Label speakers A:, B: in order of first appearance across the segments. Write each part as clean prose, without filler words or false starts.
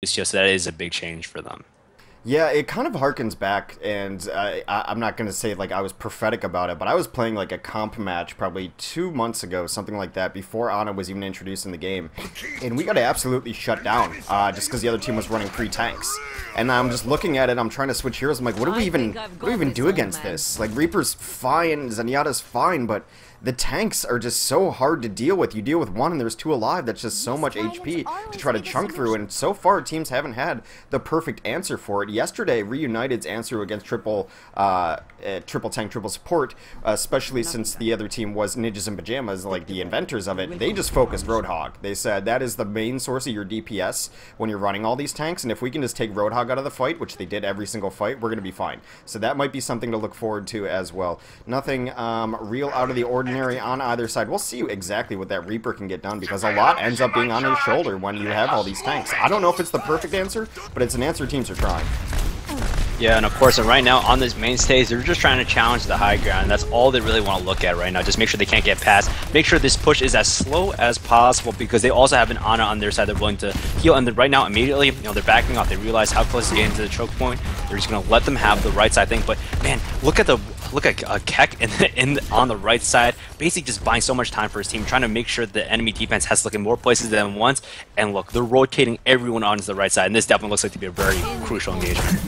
A: It's just that is a big change for them.
B: Yeah, it kind of harkens back, and I'm not going to say like I was prophetic about it, but I was playing like a comp match probably 2 months ago, something like that, before Ana was even introduced in the game, and we got absolutely shut down just because the other team was running 3 tanks. And I'm just looking at it, I'm trying to switch heroes, I'm like, what do we even do against this? Like, Reaper's fine, Zenyatta's fine, but the tanks are just so hard to deal with. You deal with one and there's 2 alive. That's just so much HP to try to chunk through, and so far teams haven't had the perfect answer for it. Yesterday, Reunited's answer against triple tank, triple support, especially since the other team was Ninjas in Pajamas, like the inventors of it, they just focused Roadhog. They said that is the main source of your DPS when you're running all these tanks, and if we can just take Roadhog out of the fight, which they did every single fight, we're going to be fine. So that might be something to look forward to as well. Nothing real out of the ordinary on either side. We'll see exactly what that Reaper can get done, because a lot ends up being on his shoulder when you have all these tanks. I don't know if it's the perfect answer, but it's an answer teams are trying.
A: Yeah, and of course, right now on this main stage, they're just trying to challenge the high ground, and that's all they really want to look at right now. Just make sure they can't get past. Make sure this push is as slow as possible, because they also have an Ana on their side. They're willing to heal, and then right now, immediately, they're backing off. They realize how close to getting to the choke point. They're just going to let them have the right side thing. But man, look at Keck on the right side, basically just buying so much time for his team, trying to make sure the enemy defense has to look in more places than once. And look, they're rotating everyone onto the right side, and this definitely looks like to be a very crucial engagement.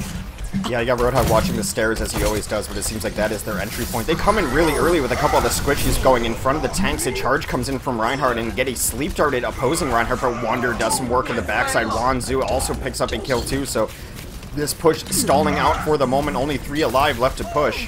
B: Yeah, you got Roadhog watching the stairs as he always does, but it seems like that is their entry point. They come in really early with a couple of the squishies going in front of the tanks. A charge comes in from Reinhardt and get a sleep darted opposing Reinhardt, but Wonder does some work in the backside. Wanzu also picks up a kill too, so this push stalling out for the moment. Only 3 alive left to push.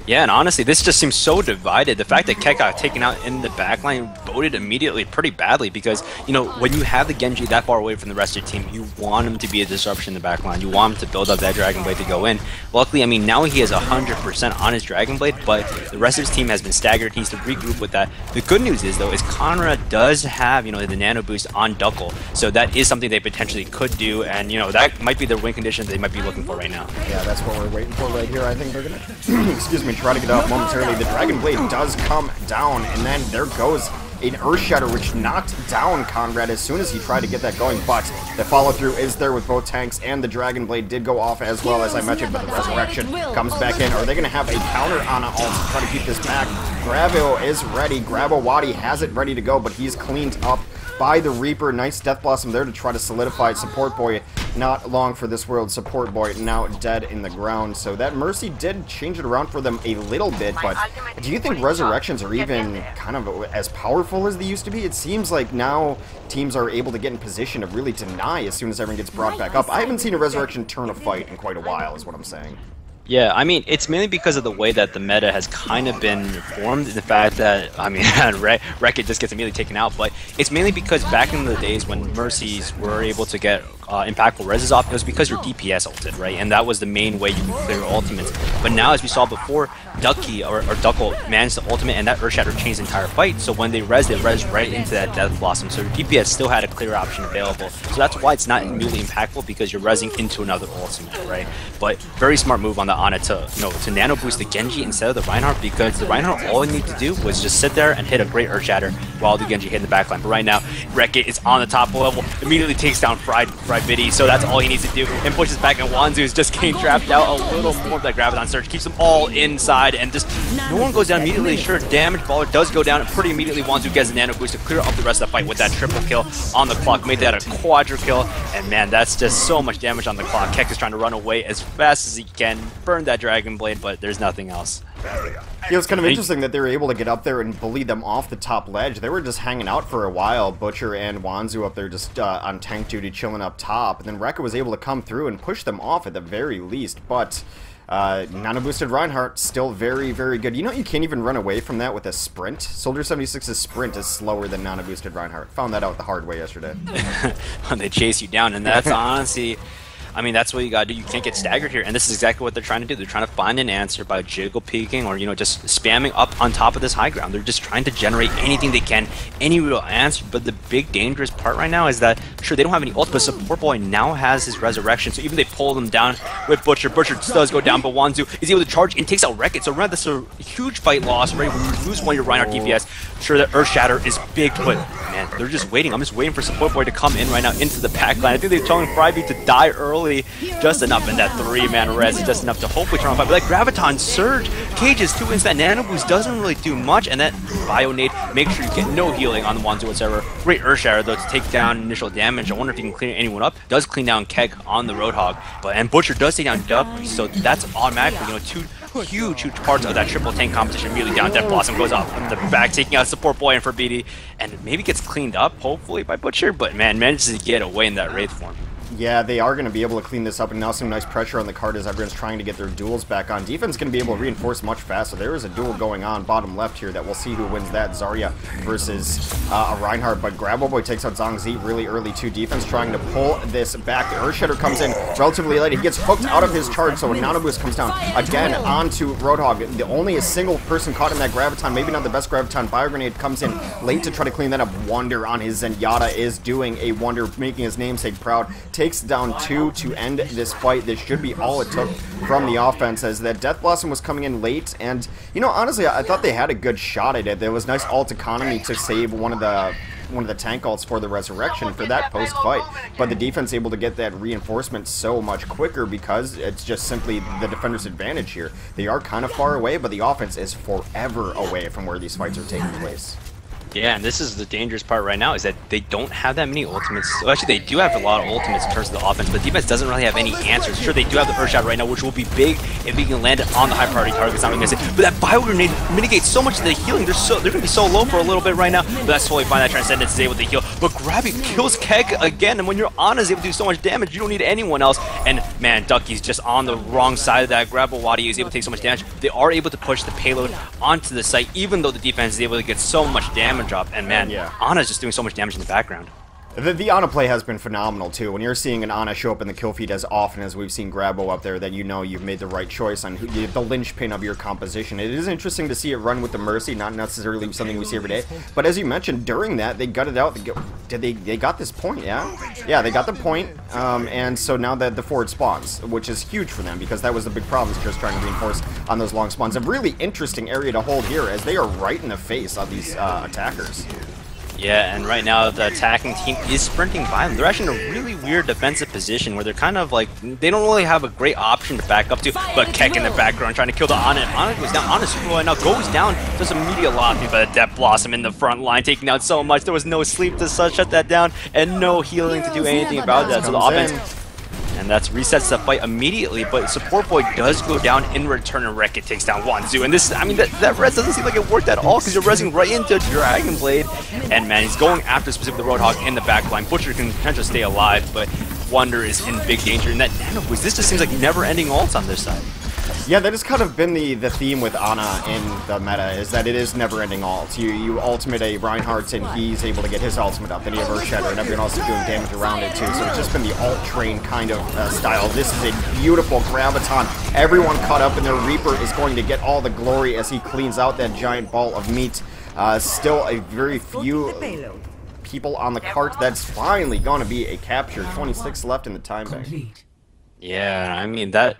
A: Yeah, and honestly, this just seems so divided. The fact that Keck got taken out in the backline boded immediately pretty badly, because, when you have the Genji that far away from the rest of your team, you want him to be a disruption in the backline. You want him to build up that Dragon Blade to go in. Luckily, now he has 100% on his Dragon Blade, but the rest of his team has been staggered. He needs to regroup with that. The good news is, though, is Conrad does have, the nano boost on Duckle, so that is something they potentially could do, and, that might be the win condition they might be looking for right now.
B: Yeah, that's what we're waiting for right here. I think they're gonna, excuse me, try to get off momentarily. The Dragon Blade does come down, and then there goes an Earth Shatter, which knocked down Conrad as soon as he tried to get that going, but the follow-through is there with both tanks, and the Dragon Blade did go off as well, as I mentioned, but the Resurrection comes back in. Are they going to have a counter on ult to try to keep this back? Gravo is ready. Grabowati has it ready to go, but he's cleaned up by the Reaper. Nice Death Blossom there to try to solidify Support Boy. Not long for this world. Support Boy now dead in the ground. So that Mercy did change it around for them a little bit, but do you think Resurrections are even kind of as powerful as they used to be? It seems like now teams are able to get in position to really deny as soon as everyone gets brought back up. I haven't seen a Resurrection turn a fight in quite a while, is what I'm saying.
A: Yeah, it's mainly because of the way that the meta has kind of been formed. The fact that, Wreck-It just gets immediately taken out, but it's mainly because back in the days when Mercies were able to get impactful reses off, it was because your DPS ulted, right? And that was the main way you could clear your ultimates. But now, as we saw before, Ducky or Duckle managed the ultimate, and that Earth Shatter changed the entire fight. So when they res right into that Death Blossom. So your DPS still had a clear option available. So that's why it's not immediately impactful, because you're resing into another ultimate, right? But very smart move on the Ana to nano boost the Genji instead of the Reinhardt, because the Reinhardt, all he needed to do was just sit there and hit a great Earth Shatter while the Genji hit in the backline. But right now, Wreck-It is on the top level, immediately takes down Fried Biddy, so that's all he needs to do, and pushes back, and Wanzu is just getting trapped out a little more of that Graviton Surge, keeps them all inside, and just no one goes down immediately. Sure, Damage Baller does go down pretty immediately. Wanzu gets a nano boost to clear up the rest of the fight with that triple kill on the clock, made that a quadra kill, and man, that's just so much damage on the clock. Keck is trying to run away as fast as he can, burn that Dragon Blade, but there's nothing else.
B: Yeah, it's kind of interesting that they were able to get up there and bully them off the top ledge. They were just hanging out for a while, Butcher and Wanzu up there just on tank duty, chilling up top, and then Rekka was able to come through and push them off at the very least, but nano-boosted Reinhardt, still very, very good. You can't even run away from that with a sprint. Soldier 76's sprint is slower than nano-boosted Reinhardt. Found that out the hard way yesterday.
A: When they chase you down, and that's honestly... that's what you gotta do. You can't get staggered here, and this is exactly what they're trying to do. They're trying to find an answer by jiggle peeking or, just spamming up on top of this high ground. They're just trying to generate anything they can, any real answer, but the big dangerous part right now is that, sure, they don't have any ult, but Support Boy now has his Resurrection, so even they pull them down with Butcher. Butcher does go down, but Wanzu is able to charge and takes out Wreck-It, so that's a huge fight loss, right? When you lose one of your Reinhardt DPS, sure, that Earth Shatter is big, but, man, man, they're just waiting. I'm just waiting for Support Boy to come in right now into the backline. I think they're telling Friday to die early just enough, and that 3-man res is just enough to hopefully turn on 5. But that Graviton Surge cages 2 wins. That Nano Boost doesn't really do much, and that Bio Nade makes sure you get no healing on the Wanzu whatsoever. Great Earth Shatter though to take down initial damage. I wonder if he can clean anyone up. Does clean down Keg on the Roadhog, and Butcher does take down Duck, so that's automatically, you know, 2 huge parts of that triple tank competition immediately down. Death Blossom goes up in the back, taking out Support Boy and for BD, and maybe gets cleaned up, hopefully, by Butcher, but man, manages to get away in that Wraith form.
B: Yeah, they are going to be able to clean this up, and now some nice pressure on the card as everyone's trying to get their duels back on. Defense going to be able to reinforce much faster. There is a duel going on bottom left here that we'll see who wins that. Zarya versus a Reinhardt, but Graboboy takes out Zhang Zi really early too. Defense trying to pull this back. The Earthshatter comes in relatively late. He gets hooked out of his charge, so Nano Boost comes down again onto Roadhog. The only a single person caught in that Graviton, maybe not the best Graviton. Bio Grenade comes in late to try to clean that up. Wonder on his Zenyatta is doing a wonder, making his namesake proud. Takes down 2 to end this fight. This should be all it took from the offense, as that Death Blossom was coming in late, and you know, honestly, I thought they had a good shot at it. There was nice ult economy to save one of the tank ults for the resurrection for that post fight, but the defense able to get that reinforcement so much quicker because it's just simply the defender's advantage here. They are kind of far away, but the offense is forever away from where these fights are taking place.
A: Yeah, and this is the dangerous part right now, is that they don't have that many ultimates. Well, actually, they do have a lot of ultimates in terms of the offense, but defense doesn't really have any answers. Sure, they do have the Earth Shot right now, which will be big if we can land it on the high priority targets. Not miss it, but that Bio Grenade mitigates so much of the healing. They're going to be so low for a little bit right now, but that's totally fine. That Transcendence is able to heal, but Grabby kills Keg again, and when your Ana is able to do so much damage, you don't need anyone else. And man, Ducky's just on the wrong side of that. Grabawadi is able to take so much damage. They are able to push the payload onto the site, even though the defense is able to get so much damage up. And man, yeah, Ana's just doing so much damage in the background.
B: The Ana play has been phenomenal too. When you're seeing an Ana show up in the kill feed as often as we've seen Grabo up there, then you know you've made the right choice on the linchpin of your composition. It is interesting to see it run with the Mercy, not necessarily something we see every day. But as you mentioned, during that, they gutted out. They got this point, yeah? Yeah, they got the point, and so now that the forward spawns, which is huge for them because that was the big problem, is just trying to reinforce on those long spawns. A really interesting area to hold here as they are right in the face of these attackers.
A: Yeah, and right now the attacking team is sprinting by them. They're actually in a really weird defensive position where they're kind of like, they don't really have a great option to back up to, but Keck in the background trying to kill the Ana. Ana goes down, Ana super right now, goes down, does immediate locking, but Death Blossom in the front line taking out so much. There was no sleep to shut that down, and no healing to do anything about that. So the offense, and that's resets the fight immediately, but Support Boy does go down in return, and Wreck-It takes down Wanzu. And this, I mean, that res doesn't seem like it worked at all, because you're resing right into Dragon Blade. And man, he's going after specifically the Roadhog in the backline. Butcher can potentially stay alive, but Wonder is in big danger. And that Nano Boost, this just seems like never-ending ults on this side.
B: Yeah, that has kind of been the theme with Ana in the meta, is that it is never-ending ults. You ultimate a Reinhardt and he's able to get his ultimate up, then you have Earthshatter and everyone else is doing damage around it too, so it's just been the ult train kind of style. This is a beautiful Graviton. Everyone caught up and their Reaper is going to get all the glory as he cleans out that giant ball of meat. Still a very few people on the cart. That's finally going to be a capture. 26 left in the time bank.
A: Yeah, I mean that...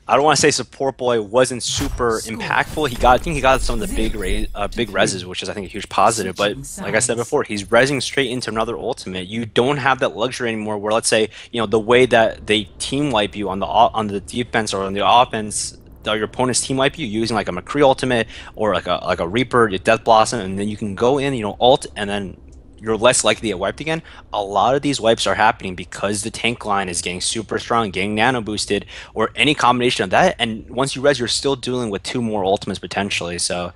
A: I don't want to say Support Boy wasn't super impactful. I think he got some of the big reses, which is I think a huge positive. But like I said before, he's resing straight into another ultimate. You don't have that luxury anymore. Where let's say the way that they team wipe you on the defense or on the offense, your opponent's team wipe you using like a McCree ultimate or like a Reaper, your Death Blossom, and then you can go in, ult, and then you're less likely to get wiped again. A lot of these wipes are happening because the tank line is getting super strong, getting nano boosted, or any combination of that. And once you res, you're still dealing with 2 more ultimates potentially. So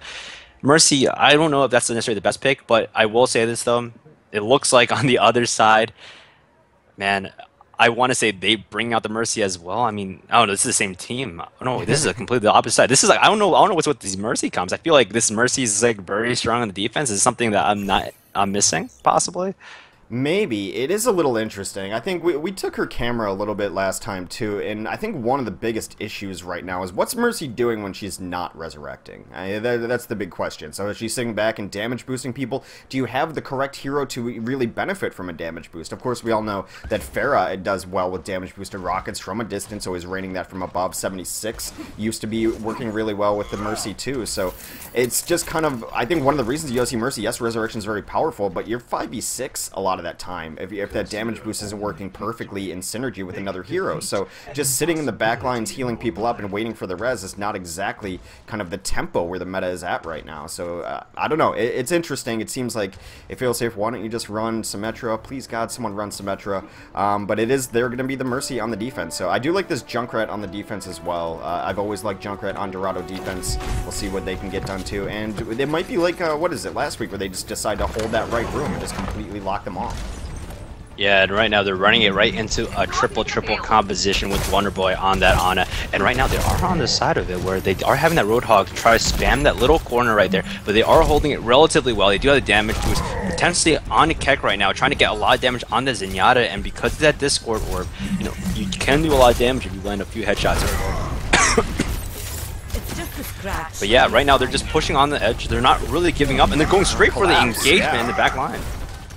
A: Mercy, I don't know if that's necessarily the best pick, but I will say this though. It looks like on the other side, man, I want to say they bring out the Mercy as well. I mean, I don't know, this is the same team. No, this is a completely opposite side. This is like, I don't know what's with these Mercy comps. I feel like this Mercy is like very strong on the defense. Is something that I'm missing, possibly.
B: Maybe. It is a little interesting. I think we took her camera a little bit last time too, and I think one of the biggest issues right now is what's Mercy doing when she's not resurrecting? That's the big question. So is she sitting back and damage boosting people? Do you have the correct hero to really benefit from a damage boost? Of course, we all know that Pharah does well with damage boosted rockets from a distance, always raining that from above. 76 used to be working really well with the Mercy too, so it's just kind of, I think one of the reasons you see Mercy, yes, resurrection is very powerful, but you're 5v6 a lot of that time if that damage boost isn't working perfectly in synergy with another hero. So just sitting in the back lines healing people up and waiting for the res is not exactly kind of the tempo where the meta is at right now. So I don't know, it's interesting. It seems like if you'll safe, why don't you just run Symmetra? Please God, someone run Symmetra. But they're going to be the Mercy on the defense. So I do like this Junkrat on the defense as well. I've always liked Junkrat on Dorado defense. We'll see what they can get done too. And it might be like, what is it, last week where they just decide to hold that right room and just completely lock them off.
A: Yeah, and right now they're running it right into a triple composition with Wonderboy on that Ana. And right now they are on the side of it where they are having that Roadhog try to spam that little corner right there, but they are holding it relatively well. They do have the damage boost potentially on Keck right now, trying to get a lot of damage on the Zenyatta, and because of that Discord Orb, you know, you can do a lot of damage if you land a few headshots. But yeah, right now they're just pushing on the edge. They're not really giving up, and they're going straight for the engagement in the back line.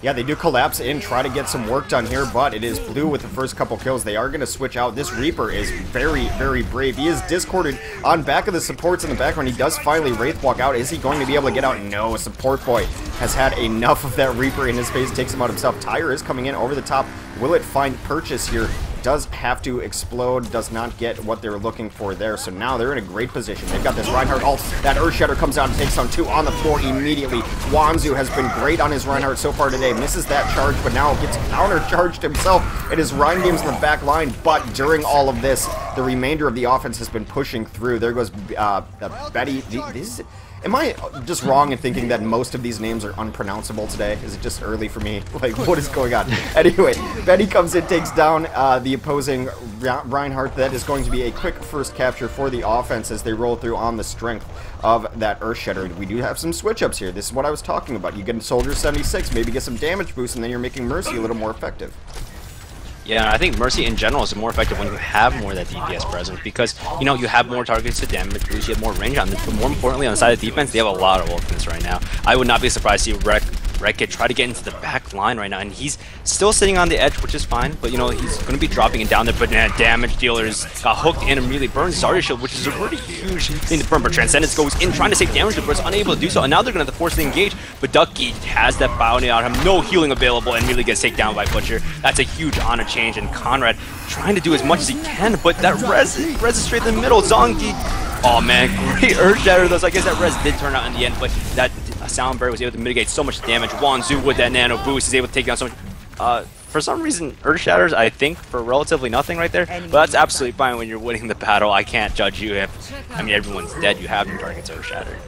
B: Yeah, they do collapse in, try to get some work done here, but it is Blue with the first couple kills. They are going to switch out. This Reaper is very, very brave. He is discorded on back of the supports in the background. He does finally Wraith walk out. Is he going to be able to get out? No, Support Boy has had enough of that Reaper in his face, takes him out himself. Tyre is coming in over the top. Will it find purchase here? Does have to explode, does not get what they're looking for there, so now they're in a great position. They've got this Reinhardt ult, that Earthshatter comes out and takes down 2 on the floor immediately. Wanzu has been great on his Reinhardt so far today, misses that charge, but now gets counter-charged himself. It is Rein Games in the back line, but during all of this, the remainder of the offense has been pushing through. There goes Betty. Am I just wrong in thinking that most of these names are unpronounceable today? Is it just early for me? Like, what is going on? Anyway, Betty comes in, takes down the opposing Reinhardt. That is going to be a quick first capture for the offense as they roll through on the strength of that Earthshatter. We do have some switch-ups here. This is what I was talking about. You get Soldier 76, maybe get some damage boost, and then you're making Mercy a little more effective.
A: Yeah, I think Mercy in general is more effective when you have more of that DPS presence because, you know, you have more targets to damage boost, you have more range on them, but more importantly on the side of defense, they have a lot of ultimates right now. I would not be surprised to see Wreck-It try to get into the back line right now, and he's still sitting on the edge, which is fine, but, you know, he's going to be dropping it down there, but damage dealers got hooked in and immediately burns Zarya Shield, which is a really huge thing to burn, but Transcendence goes in trying to save damage, but is unable to do so, and now they're going to have to force the engage, but Ducky has that bounty on him, no healing available, and immediately gets taken down by Butcher. That's a huge Ana change, and Conrad trying to do as much as he can, but that res is straight in the middle. Zongi, oh man, great Earthshatter though, so I guess that res did turn out in the end, but that Sound Barrier was able to mitigate so much damage. Wanzu with that nano boost is able to take down so much. For some reason, Earthshatters, I think, for relatively nothing right there, but that's absolutely fine when you're winning the battle. I can't judge you if, I mean, everyone's dead, you have your targets Earthshattered.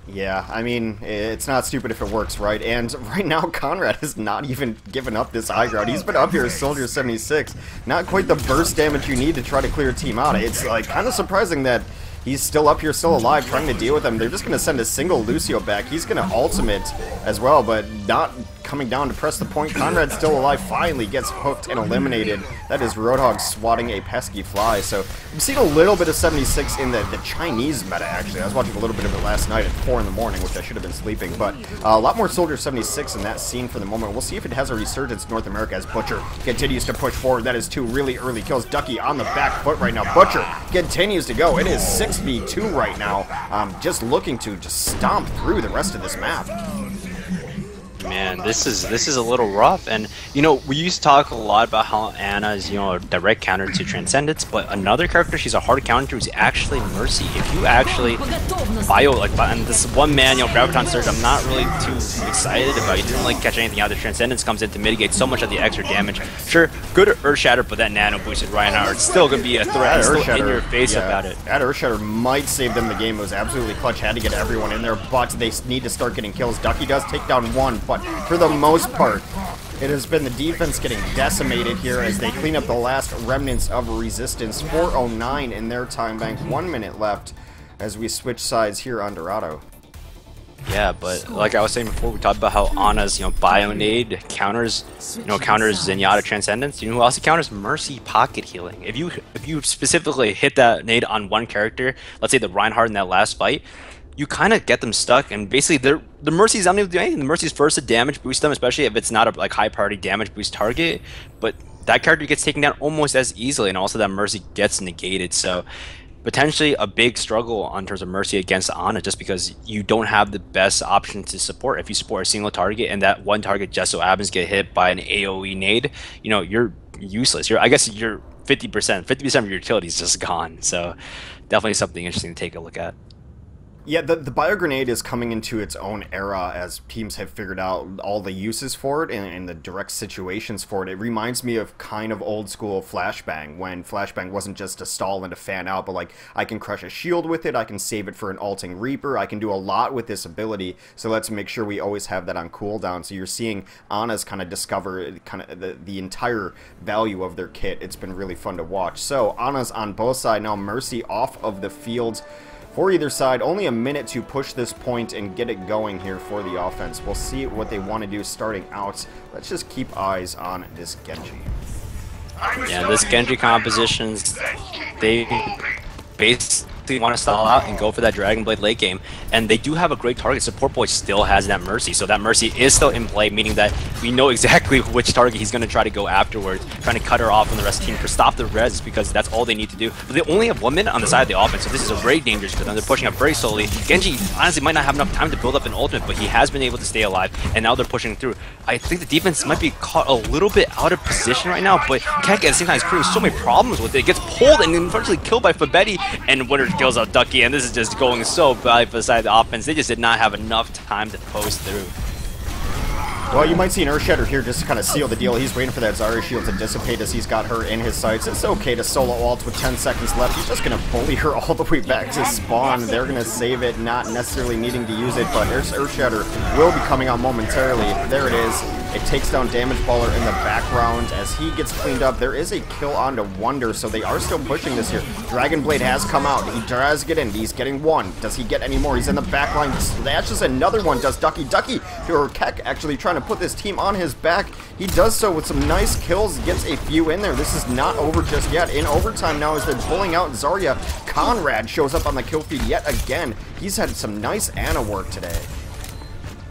B: Yeah, I mean, it's not stupid if it works, right? And right now, Conrad has not even given up this high ground. He's been up here as Soldier 76. Not quite the burst damage you need to try to clear a team out. It's like kind of surprising that he's still up here, still alive, trying to deal with them. They're just going to send a single Lucio back. He's going to ultimate as well, but not coming down to press the point. Conrad's still alive, finally gets hooked and eliminated. That is Roadhog swatting a pesky fly. So I'm seeing a little bit of 76 in the Chinese meta, actually. I was watching a little bit of it last night at 4 in the morning, which I should have been sleeping, but a lot more Soldier 76 in that scene for the moment. We'll see if it has a resurgence in North America as Butcher continues to push forward. That is 2 really early kills. Ducky on the back foot right now. Butcher continues to go. It is 6v2 right now. Just looking to just stomp through the rest of this map.
A: Man, this is a little rough, and you know, we used to talk a lot about how Ana is, you know, a direct counter to Transcendence, but another character she's a hard counter to is actually Mercy. If you actually and this one man, you know, Graviton Surge, I'm not really too excited about. You didn't really catch anything out. The Transcendence comes in to mitigate so much of the extra damage. Sure, good Earthshatter, but that nano boosted Reinhardt, it's still gonna be a threat. It's still in your face about it.
B: That Earthshatter might save them the game. It was absolutely clutch. Had to get everyone in there, but they need to start getting kills. Ducky does take down 1, but for the most part, it has been the defense getting decimated here as they clean up the last remnants of resistance. 4:09 in their time bank, 1 minute left as we switch sides here on Dorado.
A: Yeah, but like I was saying before, we talked about how Ana's, Bio Nade counters, counters Zenyatta Transcendence. You know who else he counters? Mercy Pocket Healing. If you specifically hit that nade on one character, let's say the Reinhardt in that last fight, you kind of get them stuck, and basically the Mercy's not able to do anything. The Mercy's first to damage boost them, especially if it's not a like high priority damage boost target, but that character gets taken down almost as easily, and also that Mercy gets negated. So potentially a big struggle on terms of Mercy against Ana, just because you don't have the best option to support. If you support a single target and that one target just so happens to get hit by an AoE nade, you're useless. I guess you're 50% of your utility is just gone. So definitely something interesting to take a look at.
B: Yeah, the Bio Grenade is coming into its own era as teams have figured out all the uses for it and the direct situations for it. It reminds me of kind of old school Flashbang, when Flashbang wasn't just a stall and a fan out, but like, I can crush a shield with it, I can save it for an ulting Reaper, I can do a lot with this ability, so let's make sure we always have that on cooldown. So you're seeing Ana's kind of discover kind of the entire value of their kit. It's been really fun to watch. So Ana's on both sides now, Mercy off of the field for either side. Only a minute to push this point and get it going here for the offense. We'll see what they want to do starting out. Let's just keep eyes on this Genji.
A: Yeah, this Genji compositions, they basically want to stall out and go for that Dragon Blade late game, and they do have a great target. Support Boy still has that Mercy, so that Mercy is still in play, meaning that we know exactly which target he's going to try to go afterwards, trying to cut her off from the rest of the team for stop the res, because that's all they need to do. But they only have 1 minute on the side of the offense, so this is very dangerous for them. They're pushing up very slowly. Genji honestly might not have enough time to build up an ultimate, but he has been able to stay alive, and now they're pushing through. I think the defense might be caught a little bit out of position right now, but Keck at the same time is creating so many problems with it. It gets pulled and unfortunately killed by Fabetti, and Winter kills out Ducky, and this is just going so bad for the side of the offense. They just did not have enough time to post through.
B: Well, you might see an Earthshatter here just to kind of seal the deal. He's waiting for that Zarya shield to dissipate as he's got her in his sights. It's okay to solo ult with 10 seconds left. He's just going to bully her all the way back to spawn. They're going to save it, not necessarily needing to use it, but Earthshatter will be coming out momentarily. There it is. It takes down Damage Baller in the background as he gets cleaned up. There is a kill onto Wonder, so they are still pushing this here. Dragon Blade has come out. He does get in. He's getting one. Does he get any more? He's in the back line. That's just another one. Does Ducky, or Keck actually trying to put this team on his back. He does so with some nice kills, gets a few in there. This is not over just yet. In overtime now as they're pulling out Zarya, Conrad shows up on the kill feed yet again. He's had some nice Ana work today.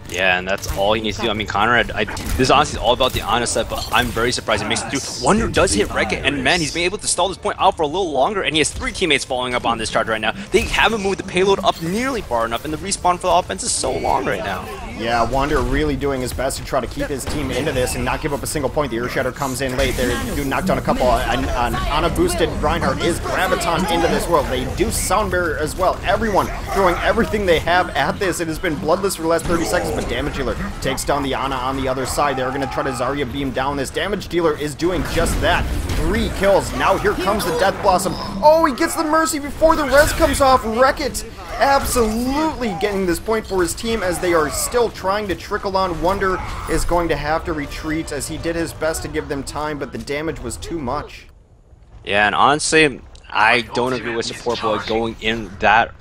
A: Yeah, and that's all he needs to do. I mean, Conrad, this is honestly all about the Ana set, but I'm very surprised he makes it through. Wonder does hit Wreck-It, and man, he's been able to stall this point out for a little longer, and he has 3 teammates following up on this charge right now. They haven't moved the payload up nearly far enough, and the respawn for the offense is so long right now.
B: Yeah, Wander really doing his best to try to keep his team into this and not give up a single point. The Earthshatter comes in late. They do knock down a couple. An Ana-boosted Reinhardt is Graviton into this world. They do Sound Barrier as well. Everyone throwing everything they have at this. It has been bloodless for the last 30 seconds, but Damage Dealer takes down the Ana on the other side. They're going to try to Zarya beam down this. Damage Dealer is doing just that. 3 kills. Now here comes the Death Blossom. Oh, he gets the Mercy before the res comes off. Wreck-It absolutely getting this point for his team as they are still trying to trickle on. Wonder is going to have to retreat as he did his best to give them time, but the damage was too much.
A: Yeah, and honestly, I don't agree with Support Boy going in that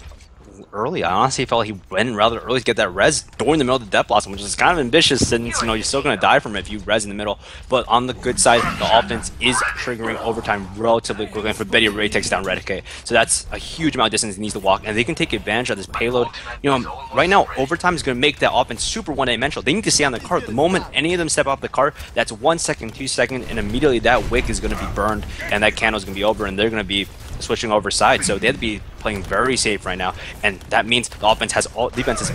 A: early. I honestly felt he went in rather early to get that res during the middle of the Death Blossom, which is kind of ambitious since, you're still going to die from it if you res in the middle. But on the good side, the offense is triggering overtime relatively quickly, and Fabetti already takes down Redicate. So that's a huge amount of distance he needs to walk, and they can take advantage of this payload. Right now, overtime is going to make that offense super one-dimensional. They need to stay on the cart. The moment any of them step off the cart, that's 1 second, 2 seconds, and immediately that wick is going to be burned, and that candle is going to be over, and they're going to be switching over sides. So they have to be playing very safe right now, and that means the defense has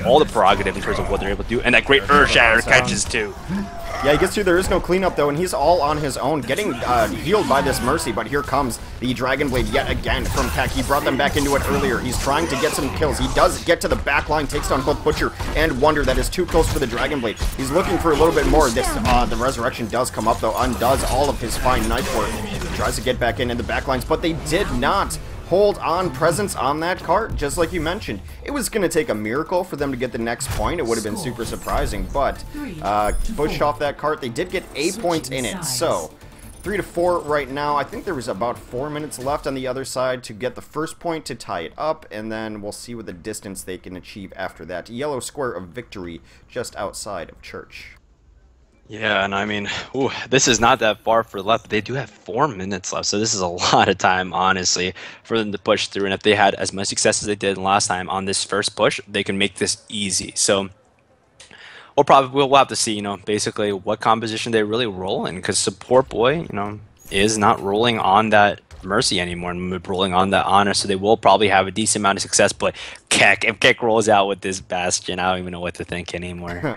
A: all the prerogative in terms of what they're able to do, and that great Earthshatter catches too.
B: Yeah, he gets through. There is no cleanup though, and he's all on his own, getting healed by this Mercy. But here comes the Dragon Blade yet again from Keck. He brought them back into it earlier. He's trying to get some kills. He does get to the back line, takes down both Butcher and Wonder. That is too close for the Dragon Blade. He's looking for a little bit more. This the Resurrection does come up though, undoes all of his fine knife work. Tries to get back in the back lines, but they did not hold on presence on that cart, just like you mentioned. It was going to take a miracle for them to get the next point. It would have been super surprising, but pushed off that cart. They did get a point in it, so 3 to 4 right now. I think there was about 4 minutes left on the other side to get the first point to tie it up, and then we'll see what the distance they can achieve after that. Yellow square of victory just outside of church.
A: Yeah, and I mean, ooh, this is not that far for left. They do have 4 minutes left, so this is a lot of time, honestly, for them to push through. And if they had as much success as they did last time on this first push, they can make this easy. So we'll have to see, you know, basically what composition they really roll in, because Support Boy, you know, is not rolling on that Mercy anymore and rolling on that Honor, so they will probably have a decent amount of success. But if Keck rolls out with this Bastion, I don't even know what to think anymore.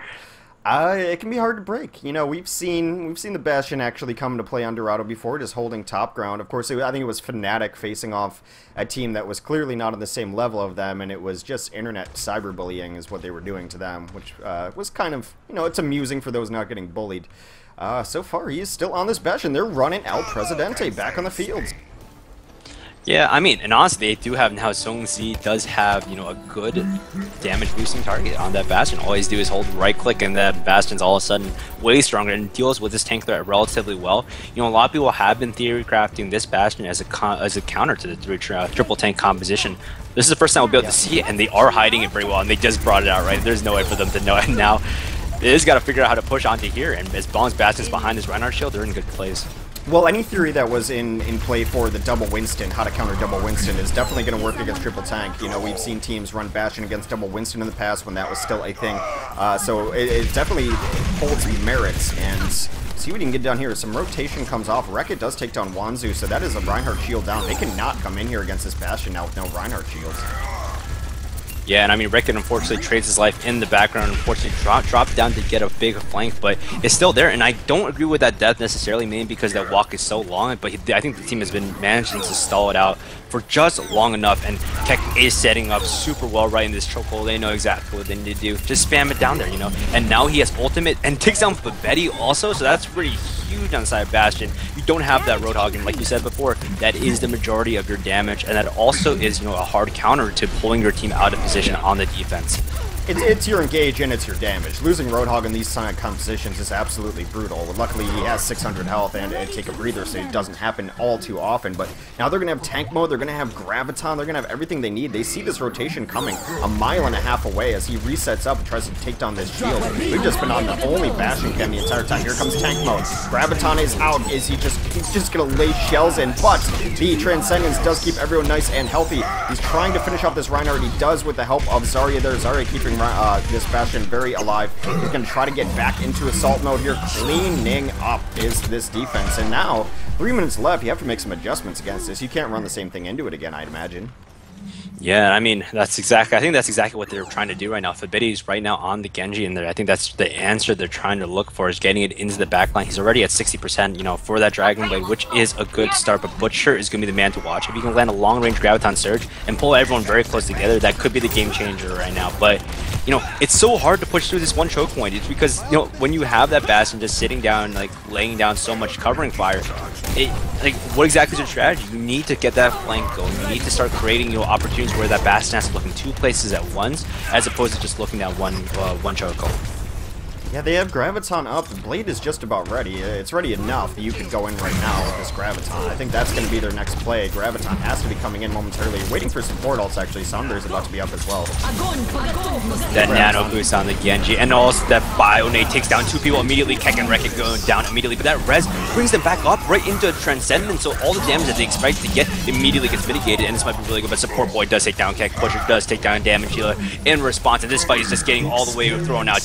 B: It can be hard to break. You know, we've seen the Bastion actually come to play on Dorado before, just holding top ground. Of course, I think it was Fnatic facing off a team that was clearly not on the same level of them, and it was just internet cyberbullying is what they were doing to them, which was kind of, you know, it's amusing for those not getting bullied. So far, he is still on this Bastion. They're running El Presidente back on the fields.
A: Yeah, I mean, and honestly, they do have now. Songzi does have, you know, a good damage boosting target on that Bastion. All he's do is hold right click, and that Bastion's all of a sudden way stronger and deals with this tank threat relatively well. You know, a lot of people have been theory crafting this Bastion as a counter to the triple tank composition. This is the first time we'll be able to see it, and they are hiding it very well, and they just brought it out, right? There's no way for them to know it now. They just got to figure out how to push onto here, and as long as Bastion's behind this Reinhardt shield, they're in good place.
B: Well, any theory that was in play for the double Winston, how to counter double Winston, is definitely going to work against triple tank. You know, we've seen teams run Bastion against double Winston in the past when that was still a thing. So it definitely holds merits, and see what he can get down here. Some rotation comes off. Wreck-It does take down Wanzu, so that is a Reinhardt shield down. They cannot come in here against this Bastion now with no Reinhardt shields.
A: Yeah, and I mean, Wreck-It unfortunately trades his life in the background, unfortunately dropped down to get a big flank, but it's still there, and I don't agree with that death necessarily, mainly because that walk is so long, but I think the team has been managing to stall it out for just long enough, and Keck is setting up super well right in this chokehold. They know exactly what they need to do. Just spam it down there, you know, and now he has ultimate and takes down Fabetti also, so that's pretty huge on the side of Bastion. You don't have that Roadhog, and like you said before, that is the majority of your damage, and that also is, you know, a hard counter to pulling your team out of position on the defense.
B: It's your engage and it's your damage. Losing Roadhog in these kind of compositions is absolutely brutal. Luckily, he has 600 health and take a breather, so it doesn't happen all too often. But now they're going to have tank mode, they're going to have Graviton, they're going to have everything they need. They see this rotation coming a mile and a half away as he resets up and tries to take down this shield. We've just been on the only Bastion cam the entire time. Here comes tank mode. Graviton is out. He's just going to lay shells in, but the Transcendence does keep everyone nice and healthy. He's trying to finish off this Reinhardt. He does with the help of Zarya there. Zarya keeping this Bastion very alive. He's going to try to get back into assault mode here. Cleaning up is this defense. And now, 3 minutes left. You have to make some adjustments against this. You can't run the same thing into it again, I'd imagine.
A: Yeah, I mean, I think that's exactly what they're trying to do right now. Fabetti's right now on the Genji, and I think that's the answer they're trying to look for, is getting it into the backline. He's already at 60%, you know, for that Dragon Blade, which is a good start, but Butcher is going to be the man to watch. If you can land a long-range Graviton Surge and pull everyone very close together, that could be the game changer right now. But, you know, it's so hard to push through this one choke point. It's because, you know, when you have that Bastion just sitting down, like, laying down so much covering fire, like, what exactly is your strategy? You need to get that flank going. You need to start creating, you know, opportunities where that Bastion has to look in two places at once, as opposed to just looking at one chokehold.
B: Yeah, they have Graviton up. The Blade is just about ready. It's ready enough that you could go in right now with this Graviton. I think that's going to be their next play. Graviton has to be coming in momentarily. Waiting for support ults, actually. Sunder's about to be up as well.
A: That nano boost on the Genji, and also that Bionade takes down two people immediately. Keck and Wreck-It going down immediately, but that res brings them back up right into Transcendence, so all the damage that they expect to get immediately gets mitigated, and this might be really good, but Support Boy does take down Keck. Butcher does take down Damage Healer in response, and this fight is just getting all the way thrown out.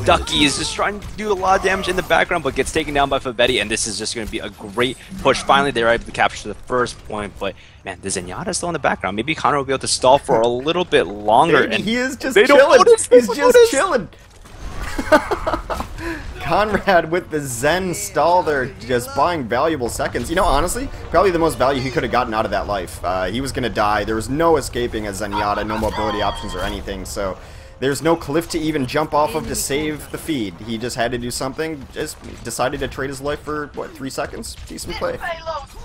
A: Ducky is just trying to do a lot of damage in the background, but gets taken down by Fabetti, and this is just going to be a great push. Finally, they're able to capture the first point, but man, the Zenyatta is still in the background. Maybe Connor will be able to stall for a little bit longer.
B: And he is just
A: chilling.
B: He's just chilling. Conrad with the Zen stall there, just buying valuable seconds. You know, honestly, probably the most value he could have gotten out of that life. He was going to die. There was no escaping a Zenyatta, no mobility options or anything, so there's no cliff to even jump off of to save the feed. He just had to do something, just decided to trade his life for, what, 3 seconds? Decent play.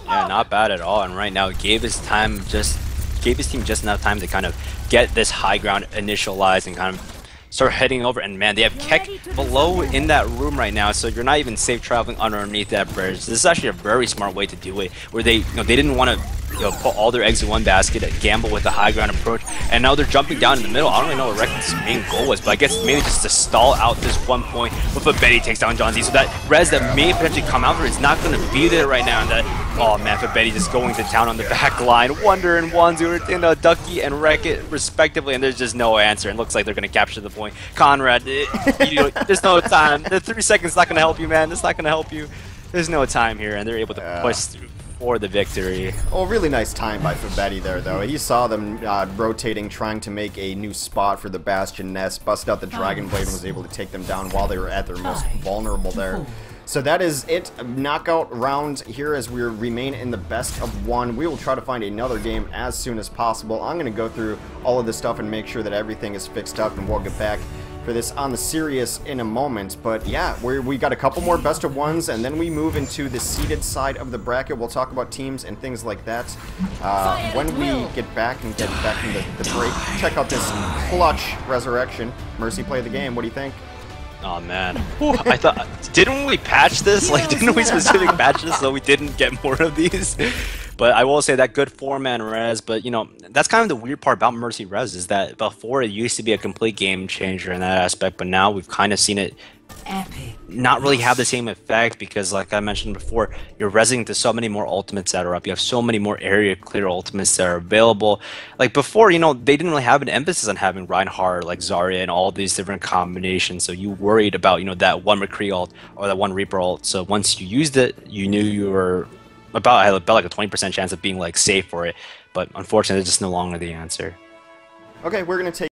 A: Yeah, not bad at all, and right now it gave his team just enough time to kind of get this high ground initialized and kind of start heading over. And man, they have Keck below in that room right now, so you're not even safe traveling underneath that bridge. This is actually a very smart way to do it, where they they didn't want to put all their eggs in one basket, gamble with the high ground approach, and now they're jumping down in the middle. I don't really know what Reckon's main goal was, but I guess mainly just to stall out this 1 point with a Betty takes down John Z, so that res that may potentially come out for it's not going to be there right now. And that, oh man, for Betty just going to town on the back line. Wonder and Wanzu, Ducky and Wreck-It respectively, and there's just no answer. And looks like they're going to capture the point. Conrad, there's no time. The 3 seconds not going to help you, man. It's not going to help you. There's no time here, and they're able to push through for the victory.
B: Oh, really nice time by Fabetti there, though. He saw them rotating, trying to make a new spot for the Bastion nest, busted out the Dragon Blade and was able to take them down while they were at their most vulnerable there. So that is it. Knockout round here as we remain in the best of 1. We will try to find another game as soon as possible. I'm going to go through all of this stuff and make sure that everything is fixed up, and we'll get back for this on the serious in a moment. But yeah, we got a couple more best of 1s, and then we move into the seeded side of the bracket. We'll talk about teams and things like that when we get back and get back into the break. Check out this clutch resurrection. Mercy, play the game. What do you think?
A: Oh man, I thought, didn't we patch this? Like, didn't we specifically patch this so we didn't get more of these? But I will say that good 4-man res, but that's kind of the weird part about Mercy res, is that before it used to be a complete game changer in that aspect, but now we've kind of seen it not really have the same effect, because like I mentioned before, you're resing to so many more ultimates that are up. You have so many more area clear ultimates that are available. Like before, they didn't really have an emphasis on having Reinhardt, like Zarya, and all these different combinations, so you worried about that one McCree ult or that one Reaper ult. So once you used it, you knew you were about like a 20% chance of being like safe for it. But unfortunately, it's just no longer the answer.
B: Okay, we're gonna take